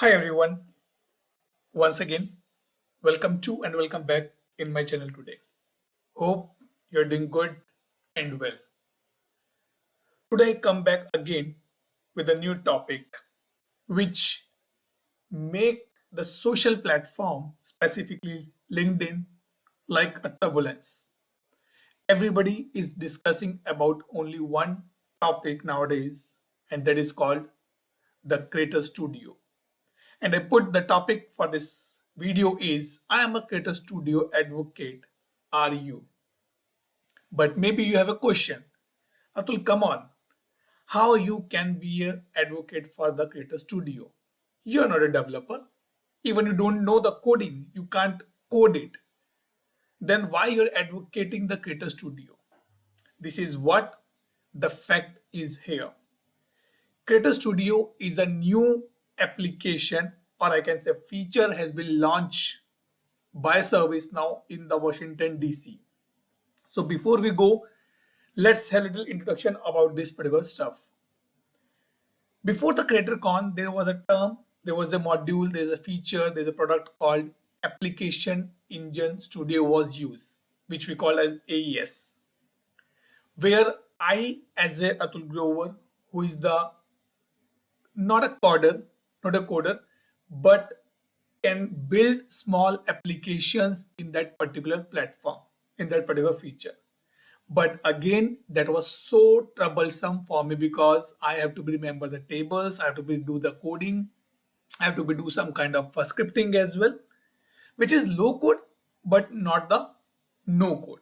Hi everyone, once again, welcome to and welcome back in my channel today. Hope you're doing good and well. Today I come back again with a new topic which make the social platform, specifically LinkedIn, like a turbulence. Everybody is discussing about only one topic nowadays, and that is called the Creator Studio. And I put the topic for this video is I am a Creator Studio advocate. Are you? But maybe you have a question. Atul, come on. How you can be an advocate for the Creator Studio? You're not a developer. Even you don't know the coding, you can't code it. Then why you're advocating the Creator Studio? This is what the fact is here. Creator Studio is a new application, or I can say feature has been launched by ServiceNow in the Washington DC. So before we go, let's have a little introduction about this particular stuff. Before the CreatorCon, there was a term, there was a module, there's a feature, there's a product called Application Engine Studio was used, which we call as AES, where I, as a Atul Grover, who is the not a coder, but can build small applications in that particular platform, in that particular feature. But again, that was so troublesome for me because I have to remember the tables, I have to do the coding, I have to do some kind of scripting as well, which is low code, but not the no code.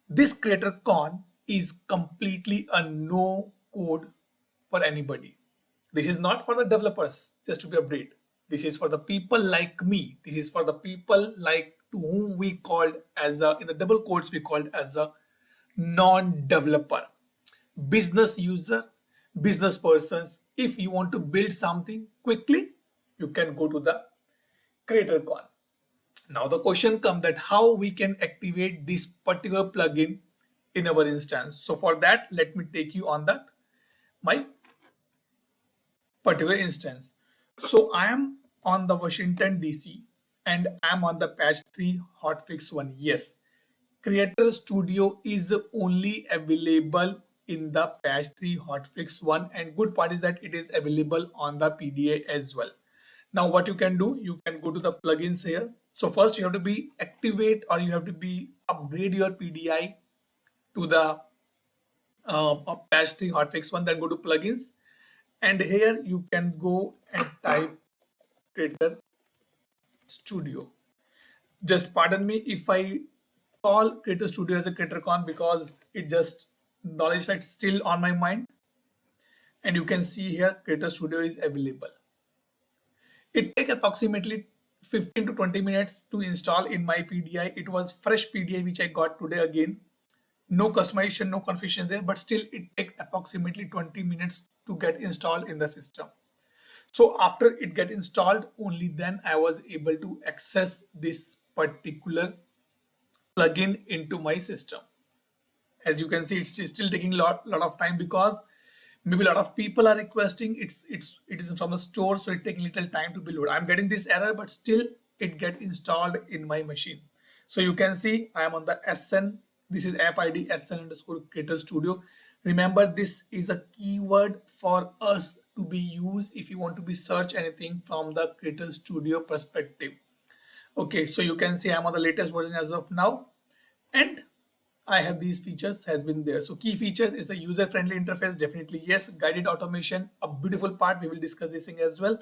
This Creator Con is completely a no code for anybody. This is not for the developers, just to be updated. This is for the people like me. This is for the people like to whom we called as a, in the double quotes, we called as a non-developer, business user, business persons. If you want to build something quickly, you can go to the Creator Con. Now the question comes that how we can activate this particular plugin in our instance. So for that, let me take you on that my particular instance. So I am on the Washington DC and I'm on the patch 3 hotfix 1. Yes, Creator Studio is only available in the patch 3 hotfix 1, and good part is that it is available on the PDA as well. Now what you can do, you can go to the plugins here. So first you have to be activate, or you have to be upgrade your PDI to the patch 3 hotfix 1, then go to plugins, and here you can go and type Creator Studio. Just pardon me if I call Creator Studio as a CreatorCon because it just knowledge fact still on my mind. And you can see here Creator Studio is available. It take approximately 15 to 20 minutes to install in my PDI. It was fresh PDI which I got today again. No customization, no configuration there, but still it take approximately 20 minutes to get installed in the system. So after it get installed, only then I was able to access this particular plugin into my system. As you can see, it's still taking lot of time because maybe a lot of people are requesting it is from the store, so it taking little time to be loaded. I'm getting this error, but still it get installed in my machine. So you can see I am on the SN. This is app ID SN underscore Creator Studio. Remember, this is a keyword for us to be used if you want to be search anything from the Creator Studio perspective. Okay, so you can see I'm on the latest version as of now, and I have these features has been there. So key features is a user-friendly interface, definitely yes. Guided automation, a beautiful part. We will discuss this thing as well.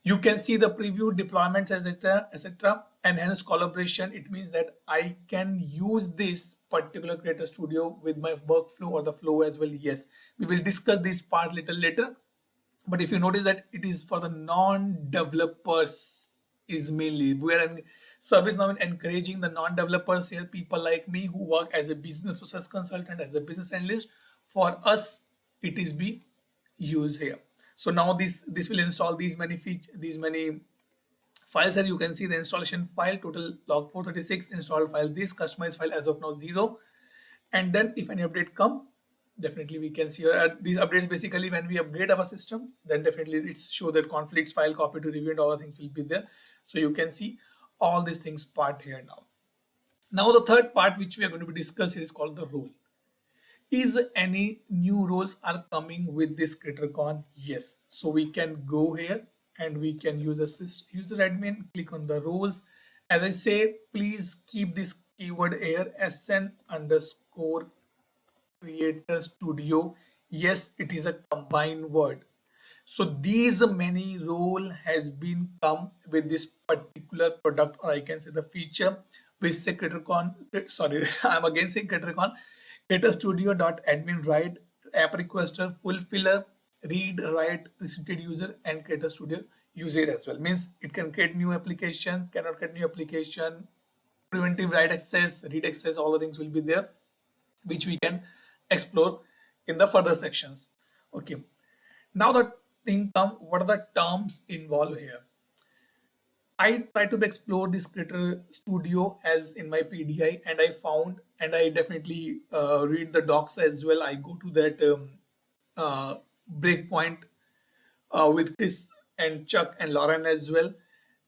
You can see the preview deployments, etc., etc. Enhanced collaboration. It means that I can use this particular Creator Studio with my workflow or the flow as well. Yes, we will discuss this part little later. But if you notice that it is for the non-developers is mainly, we are in ServiceNow encouraging the non-developers here, people like me who work as a business process consultant, as a business analyst. For us, it is be used here. So now this will install these many files here. You can see the installation file, total log 436, installed file, this customized file as of now 0. And then if any update come, Definitely we can see these updates. Basically when we upgrade our system, then definitely it's show that conflicts, file copy to review, and all the things will be there. So you can see all these things part here now. Now the third part which we are going to be discussing is called the role. Is any new roles are coming with this CritterCon? Yes. So we can go here and we can use assist user admin, click on the roles. As I say, please keep this keyword here, sn underscore creator studio. Yes, it is a combined word. So these many role has been come with this particular product, or I can say the feature which say CritterCon. Sorry, I'm again saying CritterCon. Creator Studio dot admin write app requester, fulfiller, read, write, restricted user, and Creator Studio user as well. Means it can create new applications, cannot create new application, preventive write access, read access, all the things will be there, which we can explore in the further sections. Okay. Now the thing come, what are the terms involved here? I try to explore this Creator Studio as in my PDI, and I found, and I definitely read the docs as well. I go to that uh, breakpoint with Chris and Chuck and Lauren as well,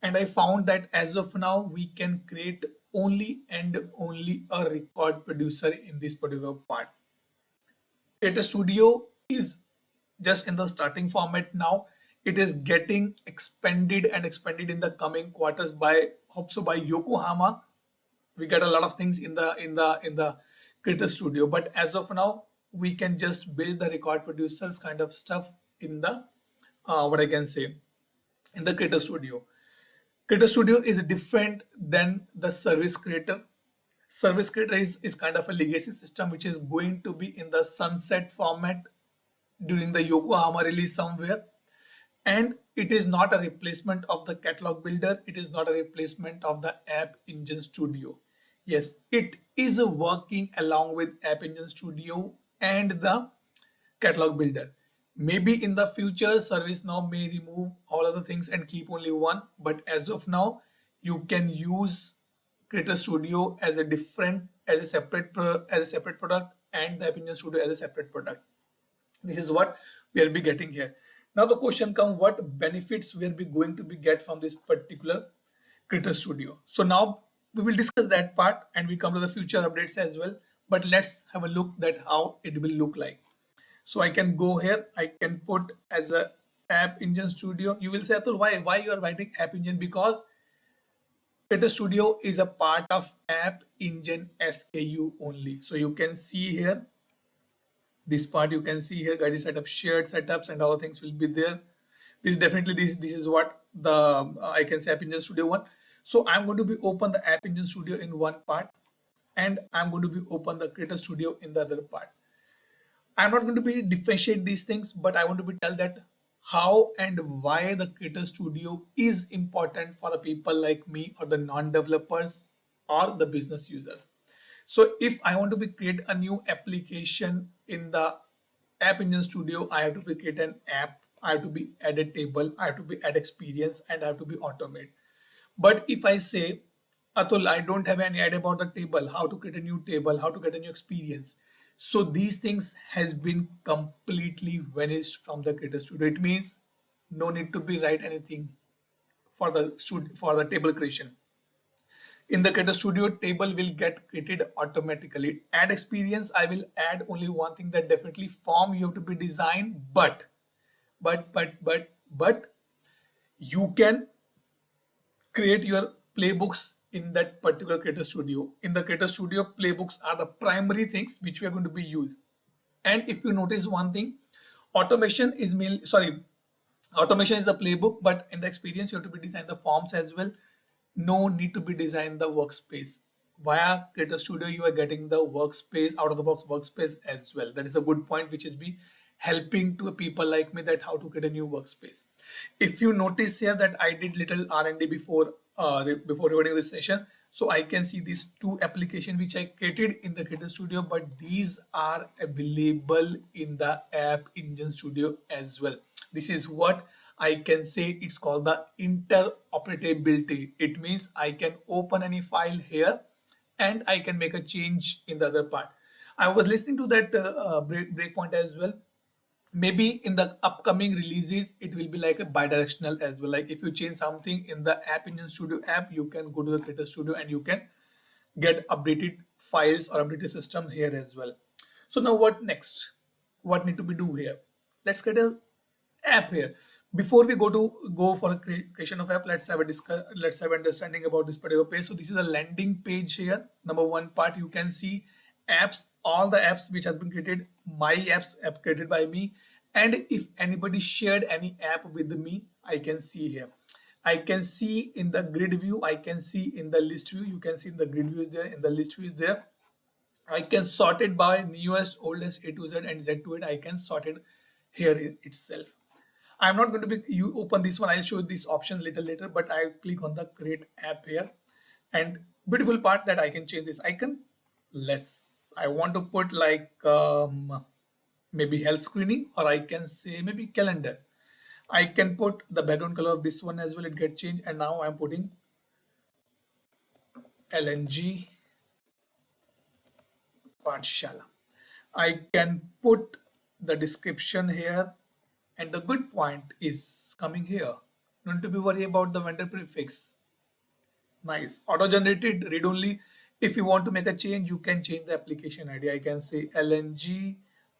and I found that as of now we can create only and only a record producer in this particular part. Data Studio is just in the starting format now. It is getting expanded and expanded in the coming quarters by hope so by Yokohama. We get a lot of things in the Creator Studio, but as of now, we can just build the record producers kind of stuff in the what I can say in the Creator Studio. Creator Studio is different than the Service Creator. Service Creator is kind of a legacy system which is going to be in the sunset format during the Yokohama release somewhere. And it is not a replacement of the catalog builder. It is not a replacement of the App Engine Studio. Yes, it is working along with App Engine Studio and the catalog builder. Maybe in the future, ServiceNow may remove all other things and keep only one. But as of now, you can use Creator Studio as a different, as a separate product, and the App Engine Studio as a separate product. This is what we'll be getting here. Now the question comes, what benefits we'll be going to be get from this particular Creator Studio. So now we will discuss that part and we come to the future updates as well. But let's have a look that how it will look like. So I can go here, I can put as a App Engine Studio. You will say, Atul, why you are writing App Engine? Because Creator Studio is a part of App Engine SKU only. So you can see here this part, you can see here guided setup, shared setups, and all things will be there. This definitely this is what the I can say App Engine Studio one. So I'm going to be open the App Engine Studio in one part, and I'm going to be open the Creator Studio in the other part. I'm not going to be differentiate these things, but I want to be tell that how and why the Creator Studio is important for the people like me or the non-developers or the business users. So if I want to be create a new application in the App Engine Studio, I have to be create an app, I have to be add a table, I have to be add experience, and I have to be automate. But if I say, Atul, I don't have any idea about the table, how to create a new table, how to get a new experience. So these things has been completely vanished from the Creator Studio. It means no need to be write anything for the table creation. In the Creator Studio, table will get created automatically. Add experience, I will add only one thing, that definitely form you have to be designed, but you can create your playbooks in that particular Creator Studio. In the Creator Studio, playbooks are the primary things which we are going to be used. And if you notice one thing, automation is mainly, sorry, automation is the playbook, but in the experience you have to be design the forms as well. No need to be design the workspace. Via Creator Studio, you are getting the workspace, out of the box workspace as well. That is a good point which is be helping to people like me that how to get a new workspace. If you notice here that I did little R&D before recording this session, so I can see these two applications which I created in the Creator Studio, but these are available in the App Engine Studio as well. This is what I can say, it's called the interoperability. It means I can open any file here and I can make a change in the other part. I was listening to that breakpoint as well. Maybe in the upcoming releases it will be like a bidirectional as well. Like if you change something in the App Engine Studio app, you can go to the Creator Studio and you can get updated files or updated system here as well. So now what next? What need to be do here? Let's get a app here. Before we go for a creation of app, let's have a discuss. Let's have understanding about this particular page. So this is a landing page here. Number one part, you can see apps, all the apps which has been created, my apps, app created by me, and if anybody shared any app with me, I can see here. I can see in the grid view, I can see in the list view. You can see in the grid view is there, in the list view is there. I can sort it by newest, oldest, A to Z and Z to it. I can sort it here itself. I'm not going to be, you open this one, I'll show you this option little later, but I click on the create app here. And beautiful part that I can change this icon. I want to put like maybe health screening, or I can say maybe calendar. I can put the background color of this one as well, it get changed, and now I'm putting LNG Pathshala. I can put the description here, and the good point is coming here. Don't need to be worried about the vendor prefix. Nice. Auto-generated read-only. If you want to make a change, you can change the application ID. I can say LNG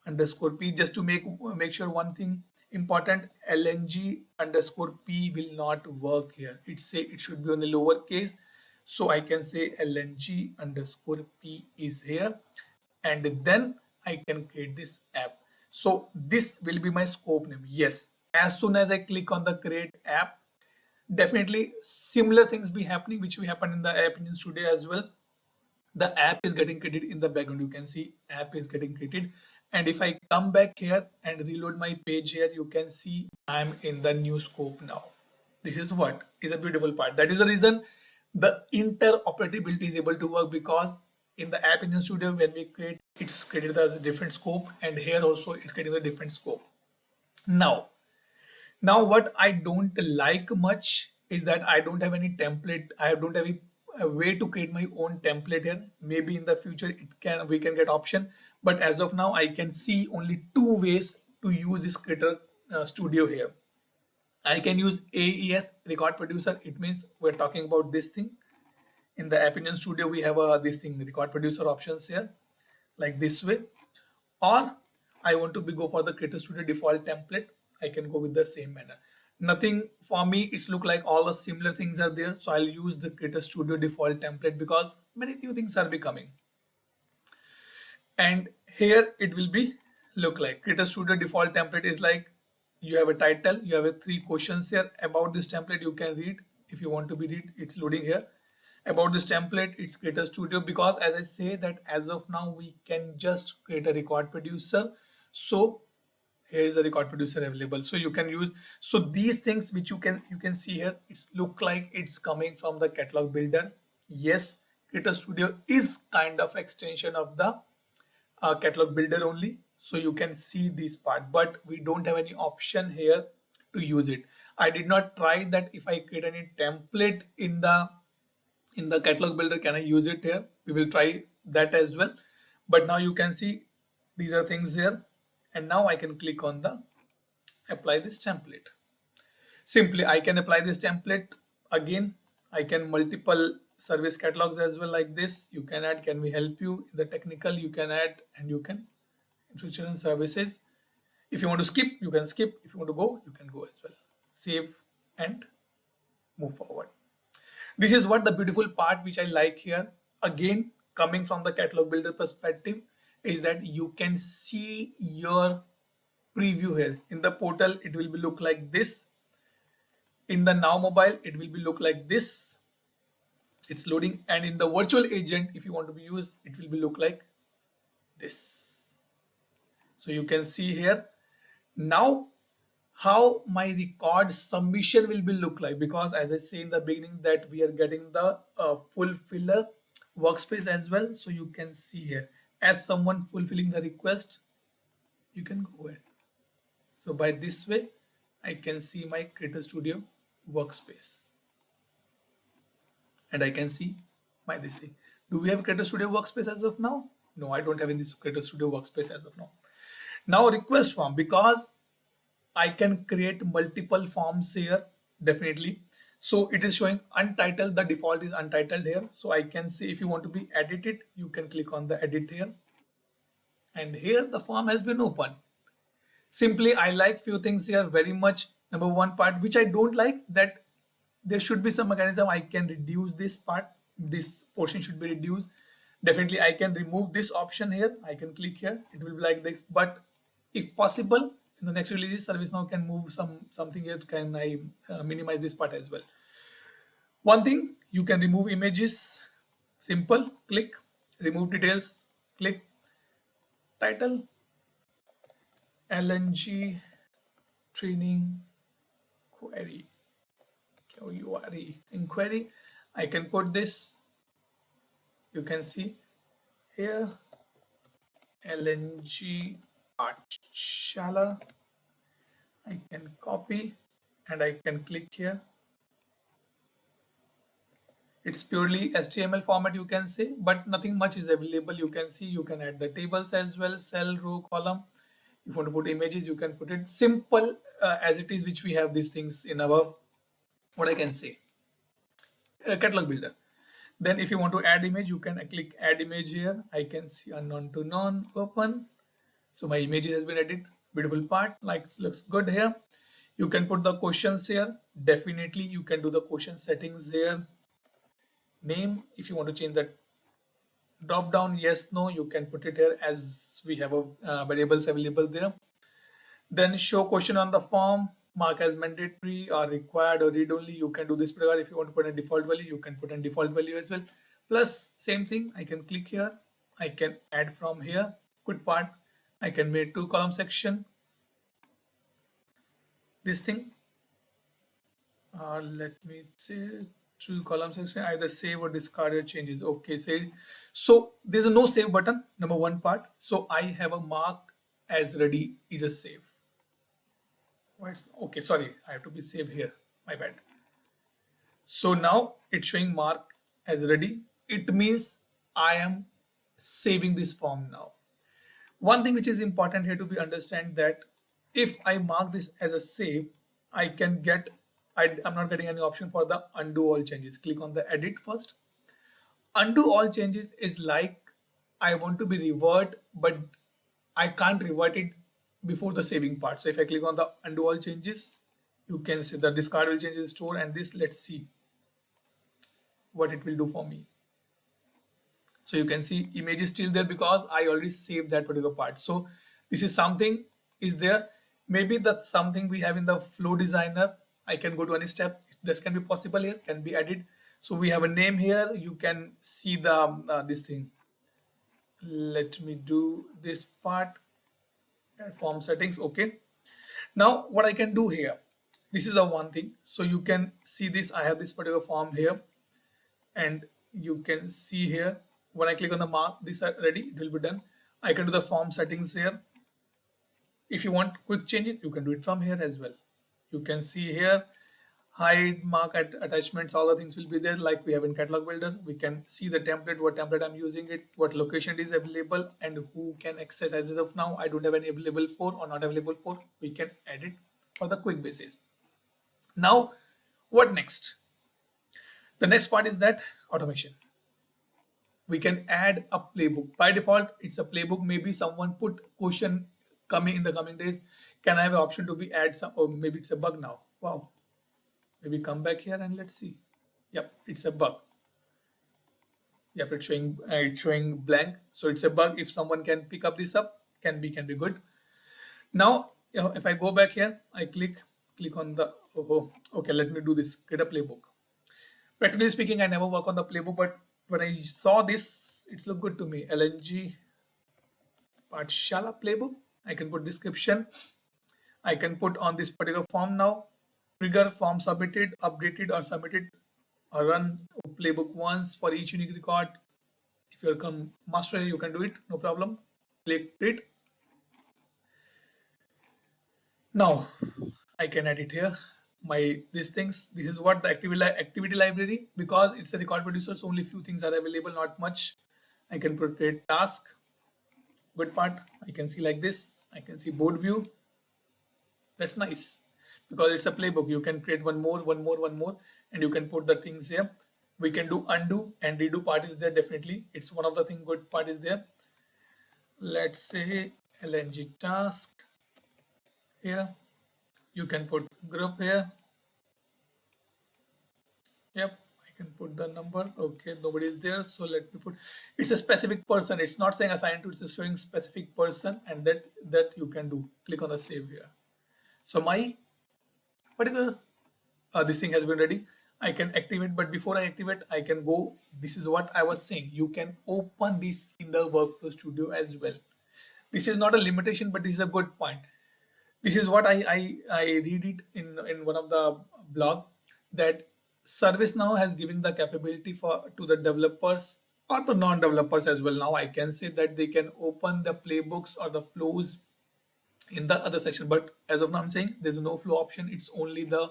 underscore P just to make sure one thing important. LNG underscore P will not work here. It should be on the lower case. So I can say LNG underscore P is here, and then I can create this app. So this will be my scope name. Yes. As soon as I click on the create app, definitely similar things be happening which will happen in the App Engine Studio as well. The app is getting created in the background. You can see app is getting created, and if I come back here and reload my page here, you can see I'm in the new scope now. This is what is a beautiful part. That is the reason the interoperability is able to work, because in the App Engine Studio when we create, it's created as a different scope, and here also it's creating a different scope. Now what I don't like much is that I don't have any template. I don't have a way to create my own template here. Maybe in the future we can get option, but as of now I can see only two ways to use this Creator Studio here. I can use AES, record producer. It means we're talking about this thing. In the App Engine Studio we have this thing, record producer options here, like this way. Or I want to go for the Creator Studio default template. I can go with the same manner. Nothing for me, it's look like all the similar things are there. So I'll use the Creator Studio default template because many new things are becoming. And here it will be look like Creator Studio default template is like you have a title, you have a 3 questions here. About this template you can read if you want to be read. It's loading here. About this template, it's Creator Studio, because as I say that as of now we can just create a record producer. So here is the record producer available, so you can use. So these things which you can see here, it's look like it's coming from the catalog builder. Yes, Creator Studio is kind of extension of the catalog builder only, so you can see this part, but we don't have any option here to use it. I did not try that if I create any template in the catalog builder, can I use it here? We will try that as well. But now you can see these are things here, and now I can click on the apply this template. Simply I can apply this template again. I can multiple service catalogs as well, like this. You can add, can we help you in the technical, you can add, and you can infrastructure and services. If you want to skip, you can skip. If you want to go, you can go as well. Save and move forward. This is what the beautiful part which I like here. Again, coming from the catalog builder perspective, is that you can see your preview here. In the portal, it will be look like this. In the Now mobile, it will be look like this. It's loading. And in the virtual agent, if you want to be used, it will be look like this. So you can see here now how my record submission will be look like, because as I say in the beginning that we are getting the fulfiller workspace as well. So you can see here as someone fulfilling the request, you can go ahead. So by this way I can see my Creator Studio workspace, and I can see my this thing. Do we have Creator Studio workspace as of now? No, I don't have any Creator Studio workspace as of now. Now request form, because I can create multiple forms here, definitely. So it is showing untitled, the default is untitled here. So I can see if you want to be edited, you can click on the edit here. And here the form has been opened. Simply, I like few things here very much. Number one part, which I don't like, that there should be some mechanism I can reduce this part. This portion should be reduced. Definitely, I can remove this option here. I can click here. It will be like this. But if possible, in the next release, ServiceNow can move something here. Can I minimize this part as well? One thing, you can remove images. Simple. Click. Remove details. Click. Title. LNG training query. QURE inquiry. I can put this. You can see here LNG Pathshala. I can copy and I can click here. It's purely HTML format, you can say, but nothing much is available. You can see you can add the tables as well, cell, row, column. If you want to put images, you can put it simple as it is, which we have these things in our, what I can say, catalog builder. Then if you want to add image, you can click add image here. I can see unknown to none, open. So my image has been added. Beautiful part, like looks good here. You can put the questions here. Definitely you can do the question settings here. Name, if you want to change that drop down, yes, no, you can put it here as we have a variables available there. Then show question on the form, mark as mandatory or required or read only. You can do this prayer. If you want to put a default value, you can put a default value as well. Plus same thing, I can click here. I can add from here. Good part. I can make 2-column section. This thing. Let me say 2-column section. Either save or discard your changes. Okay, say so. There's a no save button. Number one part. So I have a mark as ready is a save. Okay, sorry, I have to be saved here, my bad. So now it's showing mark as ready. It means I am saving this form now. One thing which is important here to be understand that if I mark this as a save, I can get, I'm not getting any option for the undo all changes. Click on the edit first. Undo all changes is like I want to be revert, but I can't revert it before the saving part. So if I click on the undo all changes, you can see the discard will change in store, and this, let's see what it will do for me. So you can see image is still there because I already saved that particular part. So this is something is there. Maybe that's something we have in the flow designer. I can go to any step. This can be possible here, can be added. So we have a name here. You can see the this thing. Let me do this part. Form settings. Okay. Now what I can do here, this is the one thing. So you can see this. I have this particular form here, and you can see here when I click on the mark, this are ready, it will be done. I can do the form settings here. If you want quick changes, you can do it from here as well. You can see here hide, mark, attachments, all the things will be there like we have in catalog builder. We can see the template, what template I'm using it, what location it is available, and who can access. As of now, I don't have any available for or not available for. We can add it for the quick basis. Now what next? The next part is that automation. We can add a playbook. By default, it's a playbook. Maybe someone put question coming in the coming days. Can I have an option to be add some, or maybe it's a bug now. Wow. Maybe come back here and let's see. Yep, it's a bug. Yep, it's showing blank. So it's a bug. If someone can pick up this up, can be good. Now, if I go back here, I click on the okay, let me do this. Get a playbook. Practically speaking, I never work on the playbook, but when I saw this, it's looked good to me. LNG Pathshala playbook. I can put description. I can put on this particular form now. Trigger form submitted, updated or submitted, or run playbook once for each unique record. If you're master, you can do it, no problem. Click it. Now I can edit here these things. This is what the activity library, because it's a record producer, so only few things are available, not much. I can create task. Good part, I can see like this. I can see board view. That's nice because it's a playbook. You can create one more, one more, one more, and you can put the things here. We can do undo and redo part is there definitely. It's one of the thing good part is there. Let's say LNG task here. You can put group here. Yep, I can put the number. Okay, nobody is there, so let me put. It's a specific person. It's not saying assigned to. It's just showing specific person, and that you can do. Click on the save here. So my particular this thing has been ready. I can activate, but before I activate, I can go. This is what I was saying. You can open this in the Workflow Studio as well. This is not a limitation, but this is a good point. This is what I read it in one of the blog that ServiceNow has given the capability for to the developers or the non-developers as well. Now I can say that they can open the playbooks or the flows in the other section, but as of now I'm saying there's no flow option. It's only the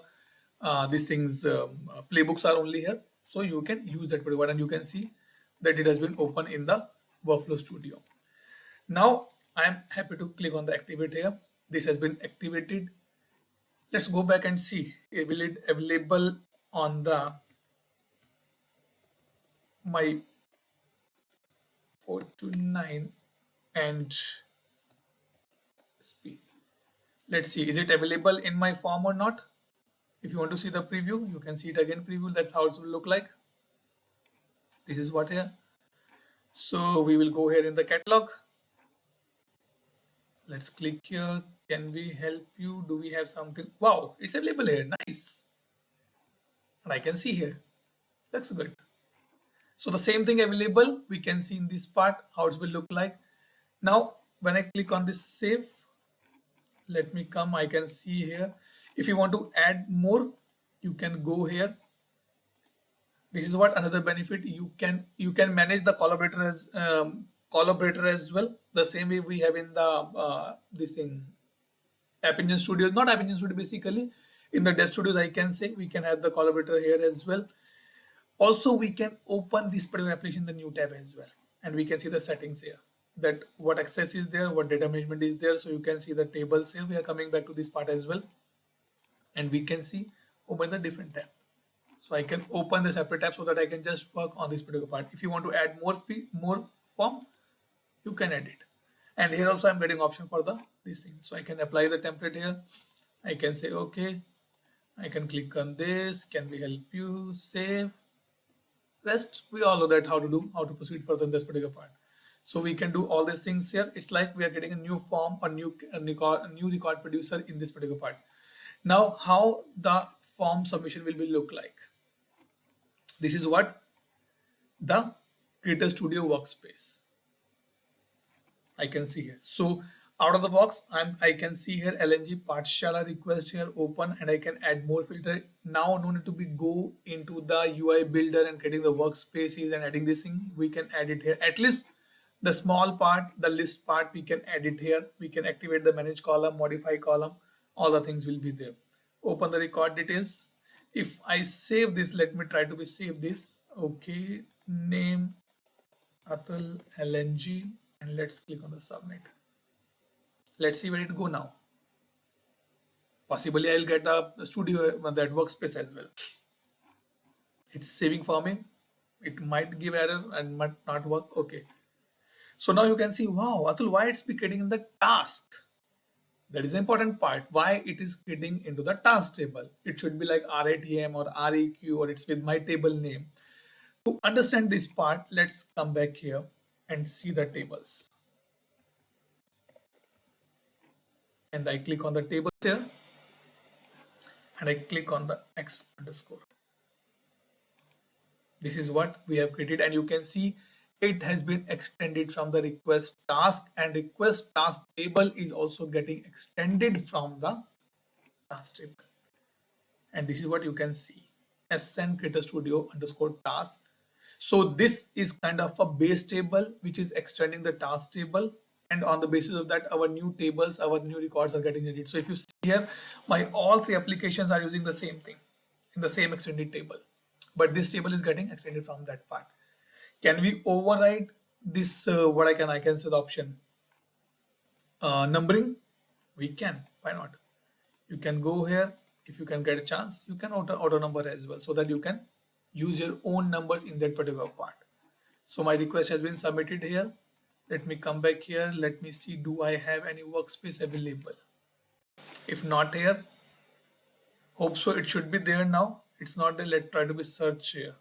these things playbooks are only here, so you can use that particular, and you can see that it has been open in the Workflow Studio. Now I am happy to click on the activate here. This has been activated. Let's go back and see, will it available on the my 429 and SP. Let's see, is it available in my form or not? If you want to see the preview, you can see it again preview. That's how it will look like. This is what here. So we will go here in the catalog. Let's click here. Can we help you? Do we have something? Wow, it's available here. Nice. And I can see here. Looks good. So the same thing available. We can see in this part how it will look like. Now, when I click on this save, let me come. I can see here. If you want to add more, you can go here. This is what another benefit, you can manage the collaborator as well, the same way we have in the this thing App Engine Studios, not App Engine Studio basically. In the Dev Studios, I can say we can have the collaborator here as well. Also, we can open this particular application in the new tab as well, and we can see the settings here, that what access is there, what data management is there. So you can see the tables here. We are coming back to this part as well, and we can see open the different tab. So I can open the separate tab so that I can just work on this particular part. If you want to add more form, you can add it. And here also I'm getting option for the this thing. So I can apply the template here. I can say okay. I can click on this. Can we help you? Save. Rest we all know that how to proceed further in this particular part. So we can do all these things here. It's like we are getting a new form or new record producer in this particular part. Now how the form submission will look like. This is what the Creator Studio workspace I can see here. So out of the box, I can see here LNG Pathshala request here open, and I can add more filter. Now no need to be go into the UI builder and getting the workspaces and adding this thing. We can add it here. At least the small part, the list part, we can add it here. We can activate the manage column, modify column. All the things will be there. Open the record details. If I save this, let me try to be save this. Okay, name Atul LNG, and let's click on the submit. Let's see where it go now. Possibly I'll get the studio that workspace as well. It's saving for me. It might give error and might not work. Okay. So now you can see, wow, Atul, why it's be getting in the task. That is the important part. Why it is getting into the task table. It should be like RATM or REQ, or it's with my table name. To understand this part, let's come back here and see the tables. And I click on the table here, and I click on the X underscore. This is what we have created, and you can see it has been extended from the request task, and request task table is also getting extended from the task table. And this is what you can see, SN Creator Studio underscore task. So this is kind of a base table which is extending the task table, and on the basis of that our new tables, our new records are getting edited. So if you see here, my all three applications are using the same thing in the same extended table, but this table is getting extended from that part. Can we override this? What I can say the option Numbering, we can. Why not? You can go here. If you can get a chance, you can auto number as well, so that you can use your own numbers in that particular part. So my request has been submitted here. Let me come back here. Let me see, do I have any workspace available? If not here, hope so it should be there now. It's not there. Let's try to be search here.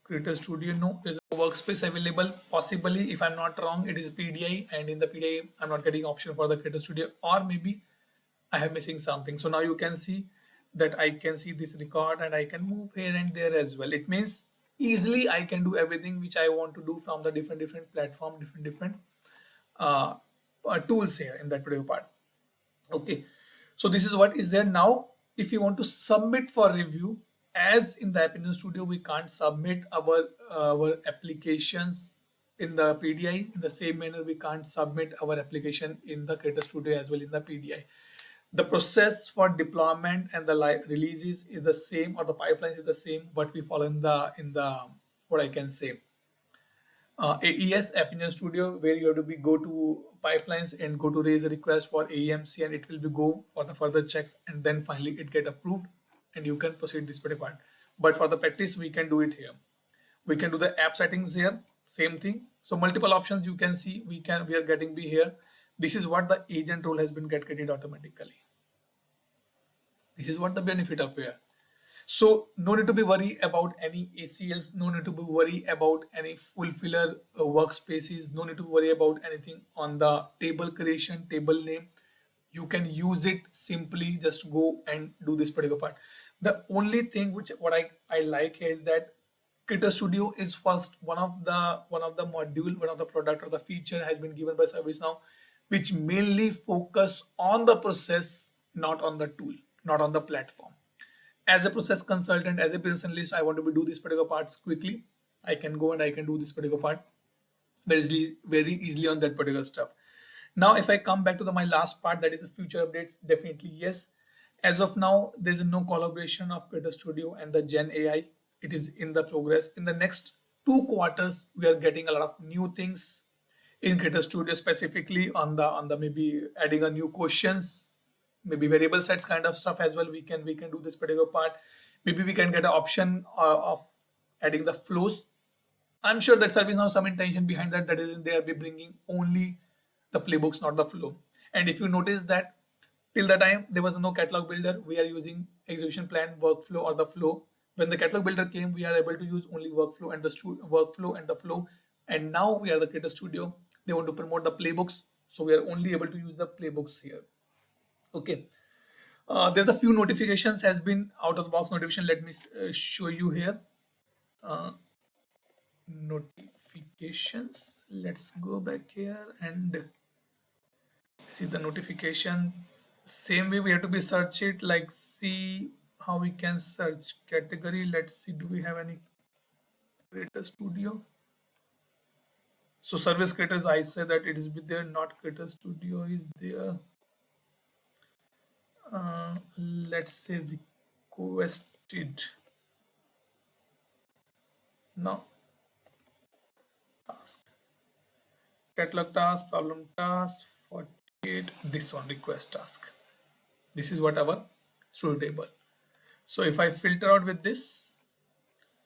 Creator Studio, no, there's a workspace available. Possibly, if I'm not wrong, it is PDI, and in the PDI, I'm not getting option for the Creator Studio, or maybe I have missing something. So now you can see that I can see this record and I can move here and there as well. It means easily I can do everything which I want to do from the different platform, different uh, tools here in that particular part. Okay, so this is what is there now. If you want to submit for review, as in the App Engine Studio, we can't submit our applications in the PDI. In the same manner, we can't submit our application in the Creator Studio as well in the PDI. The process for deployment and the releases is the same, or the pipelines is the same, but we follow in the what I can say AES, App Engine Studio, where you have to be go to pipelines and go to raise a request for AEMC, and it will be go for the further checks, and then finally it get approved and you can proceed this particular part. But for the practice, we can do it here. We can do the app settings here, same thing. So multiple options you can see. We are getting be here. This is what the agent role has been get created automatically. This is what the benefit of here. So no need to be worried about any ACLs, no need to be worried about any fulfiller workspaces, no need to worry about anything on the table creation, table name. You can use it simply, just go and do this particular part. The only thing which what I like here is that Creator Studio is first one of the module, one of the product or the feature has been given by ServiceNow, which mainly focus on the process, not on the tool, not on the platform. As a process consultant, as a business analyst, I want to do this particular parts quickly. I can go and I can do this particular part very easily on that particular stuff. Now, if I come back to my last part, that is the future updates, definitely yes. As of now, there is no collaboration of Creator Studio and the Gen AI. It is in the progress. In the next 2 quarters, we are getting a lot of new things in Creator Studio, specifically on the maybe adding a new questions, maybe variable sets kind of stuff as well. We can do this particular part. Maybe we can get an option of adding the flows. I'm sure that ServiceNow some intention behind that, that is they are be bringing only the playbooks, not the flow. And if you notice that till the time there was no catalog builder, we are using execution plan, workflow, or the flow. When the catalog builder came, we are able to use only workflow and the workflow and the flow. And now we are the Creator Studio. They want to promote the playbooks, so we are only able to use the playbooks here. Okay. There's a few notifications has been out of the box notification. Let me show you here. Notifications. Let's go back here and see the notification. Same way we have to be search it, like see how we can search category. Let's see, do we have any Creator Studio? So service creators, I say that it is be there, not Creator Studio is there. Let's say requested. Now task, catalog task, problem task, 48, this one request task. This is what our studio table. So if I filter out with this,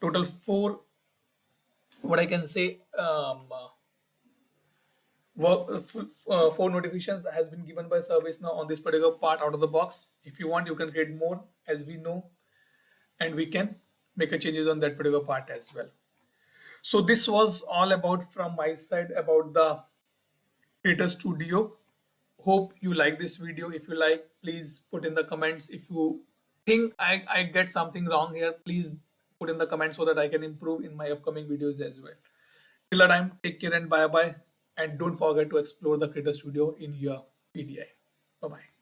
total 4, what I can say, 4 notifications has been given by ServiceNow on this particular part out of the box. If you want, you can create more, as we know, and we can make a changes on that particular part as well. So this was all about from my side about the Creator Studio. Hope you like this video. If you like, please put in the comments. If you think I get something wrong here, please put in the comments so that I can improve in my upcoming videos as well. Till the time, take care and bye bye. And don't forget to explore the Creator Studio in your PDI. Bye bye.